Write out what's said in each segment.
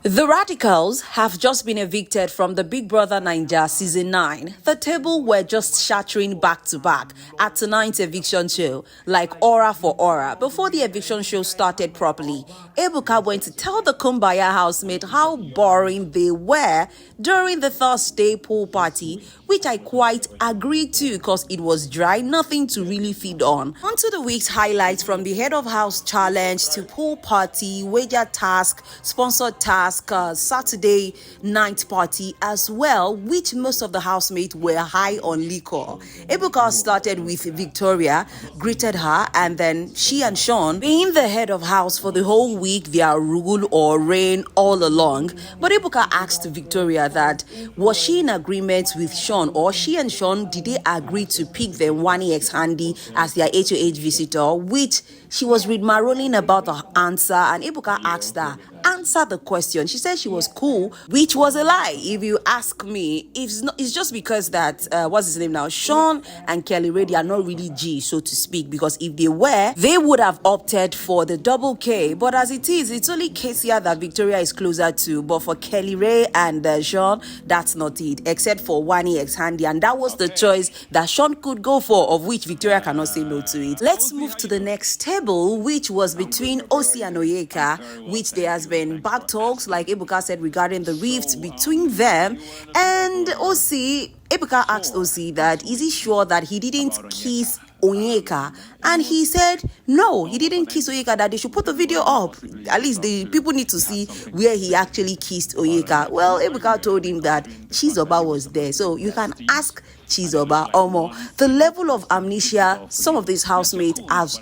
The Radicals have just been evicted from the Big Brother Bbnaija season 9. The table were just shattering back to back at tonight's eviction show, like aura for aura. Before the eviction show started properly, Ebuka went to tell the Kumbaya housemate how boring they were during the Thursday pool party, which I quite agreed to because it was dry, nothing to really feed on. On to the week's highlights, from the head of house challenge to pool party, wager task, sponsored task, Saturday night party as well, which most of the housemates were high on liquor. Ebuka started with Victoria, greeted her, and then she and Sean, being the head of house for the whole week, their rule or reign all along. But Ebuka asked Victoria that was she in agreement with Sean, or she and Sean, did they agree to pick the Wani X Handy as their HOH visitor, which she was read-marolling about the answer, and Ebuka asked her, answer the question. She said she was cool, which was a lie. If you ask me, it's just because that, what's his name now? Sean and Kelly Ray, they are not really G, so to speak, because if they were, they would have opted for the double K. But as it is, it's only Kesia that Victoria is closer to. But for Kelly Ray and Sean, that's not it, except for Wani X Handy. And that was the choice that Sean could go for, of which Victoria cannot say no to it. Let's move to the next table, which was between Osi and Onyeka, which there has been back talks, like Ebuka said, regarding the rift between them. And Ebuka asked Osi that, is he sure that he didn't kiss Onyeka? And he said no, he didn't kiss Onyeka, that they should put the video up. At least the people need to see where he actually kissed Onyeka. Well, Ebuka told him that Chizoba was there, so you can ask Chizoba. Omo, the level of amnesia some of these housemates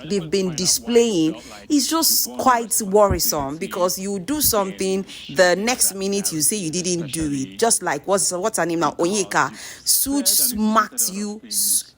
they've been displaying is just quite worrisome, because you do something, the next minute you say you didn't do it. Just like what's her name now, Onyeka, Such smacked you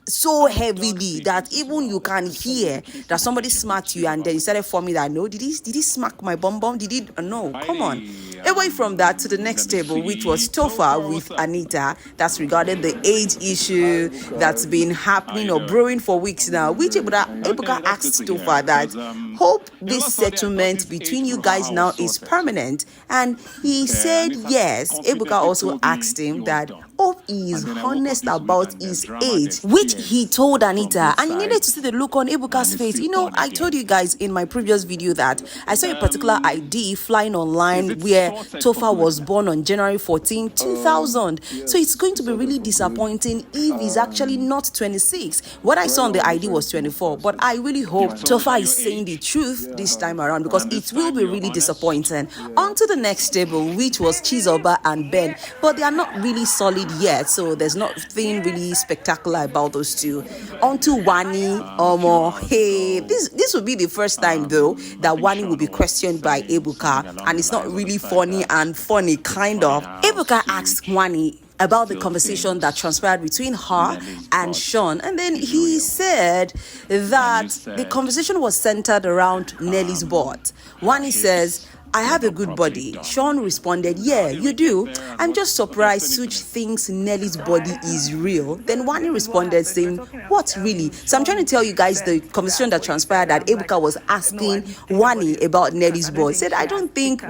so heavily that even you can hear that somebody smacked you, and then you started forming that, no, did he smack my bum bum? Did he? No, come on. Away from that to the next table, which was Tofa with Anita. That's regarding the age issue that's been happening or brewing for weeks now, which Ebuka asked Tofa that, hope this settlement between you guys now is permanent, and he said yes. Ebuka also asked him that hope he is honest about his age, which he told Anita, and you needed to see the look on Ebuka's face. You know, I told you guys in my previous video that I saw a particular ID flying online where Tofa was born on January 14, 2000. So it's going to be really disappointing if he's actually not 26. What I saw on the ID was 24, but I really hope Tofa is saying the truth this time around, because it will be really disappointing. On to the next table, which was Chizoba and Ben, but they are not really solid yet, so there's nothing really spectacular about those two. On to Wani. Hey, this will be the first time though that Wani will be questioned by Ebuka, and it's not really funny kind of. Ebuka asked Wani about the conversation that transpired between her and Sean, and then he said that the conversation was centered around Nelly's butt. Wani says, I have a good body. Sean responded, yeah, you do. I'm just surprised Such thinks Nelly's body is real. Then Wani responded saying, what really? So I'm trying to tell you guys the conversation that transpired, that Ebuka was asking Wani about Nelly's body. Wani said, I don't think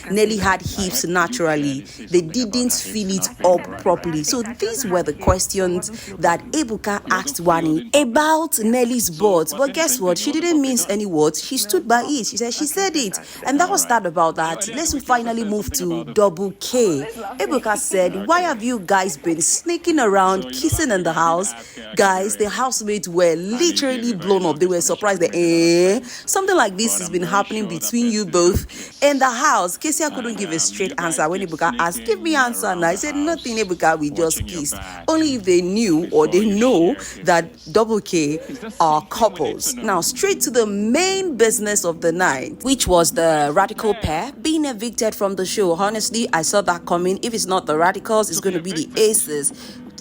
Nelly had hips naturally. They didn't fill it up properly. So these were the questions that Ebuka asked Wani about Nelly's butt. But guess what? She didn't mince any words. She stood by it. She said it. And that was that about that. Let's finally move to double K. Ebuka said, why have you guys been sneaking around, kissing in the house? Guys, the housemates were literally blown up. They were surprised that, something like this has been happening between you both in the house. Kesia couldn't give a straight answer when Ebuka asked, give me answer now. I said, nothing, Ebuka, we just kissed. Only if they knew or they know that double K are couples. Now, straight to the main business of the night, which was the Radical pair being evicted from the show. Honestly, I saw that coming. If it's not the Radicals, it's going to be the Aces.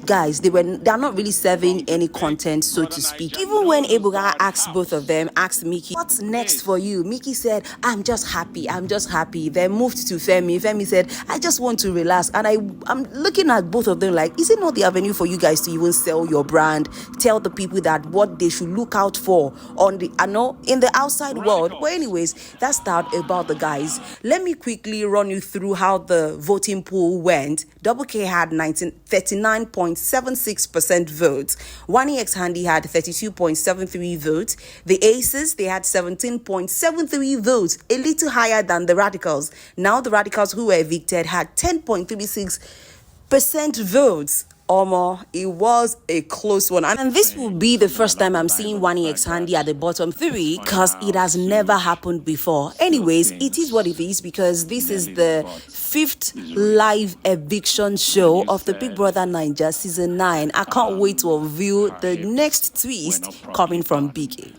guys, they're not really serving any content, so to speak. Even when Bbnaija asked both of them, asked Mickey, what's next for you? Mickey said, I'm just happy. Then moved to Femi. Femi said, I just want to relax. And I'm looking at both of them like, is it not the avenue for you guys to even sell your brand? Tell the people that what they should look out for on the, I know, in the outside world. But anyways, that's that about the guys. Let me quickly run you through how the voting poll went. Double K had 39.76% votes. Wani X Handy had 32.73 votes. The Aces, they had 17.73 votes, a little higher than the Radicals. Now the Radicals who were evicted had 10.36% votes. Omo, it was a close one. And this will be the first time I'm seeing Wani X Handy at the bottom 3 because it has never happened before. Anyways, it is what it is because this is the 5th live eviction show of the Big Brother Bbnaija season 9. I can't wait to reveal the next twist coming from BK.